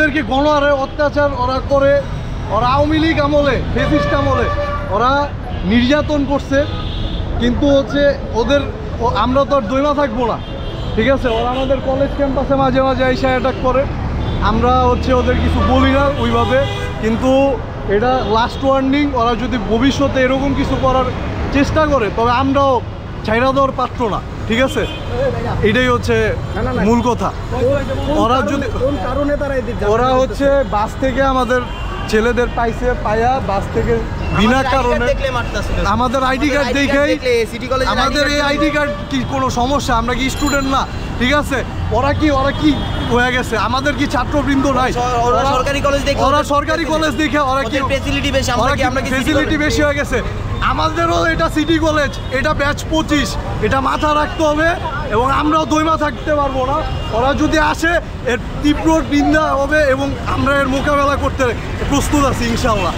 ওদেরকে গণহারে অত্যাচার ওরা করে, ওরা আওয়ামী লীগ আমলে, ফেসিস্ট আমলে ওরা নির্যাতন করছে। কিন্তু হচ্ছে আমরা তো আর দৈমা থাকবো না, ঠিক আছে? ওরা আমাদের কলেজ ক্যাম্পাসে মাঝে মাঝে এসে অ্যাটাক করে, আমরা হচ্ছে ওদের কিছু বলি না ওইভাবে। কিন্তু এটা লাস্ট ওয়ার্নিং, ওরা যদি ভবিষ্যতে এরকম কিছু করার চেষ্টা করে তবে আমরাও ছাইরা দেওয়ার পাত্র না, ঠিক আছে? এটাই হচ্ছে মূল কথা। ওরা যদি ওরা হচ্ছে বাস থেকে আমাদের ছেলেদের পাইছে, পায়া বাস থেকে বিনা কারণে আমাদের আইডি কার্ড দেখেই, আমাদের এই আইডি কার্ড কি কোনো সমস্যা? আমরা কি স্টুডেন্ট না? ঠিক আছে, ওরা কি হয়ে গেছে? আমাদের কি ছাত্রবৃন্দ নাই? ওরা সরকারি কলেজ দেখে, ওরা সরকারি কলেজ দেখে ওরা কি ফ্যাসিলিটি বেশি, আমরা কি ফ্যাসিলিটি বেশি হয়ে গেছে? আমাদেরও এটা সিটি কলেজ, এটা ব্যাচ 25, এটা মাথা রাখতে হবে এবং আমরাও দৈমা থাকতে পারবো না। ওরা যদি আসে এর তীব্র নিন্দা হবে এবং আমরা এর মোকাবেলা করতে প্রস্তুত আছি ইনশাআল্লাহ।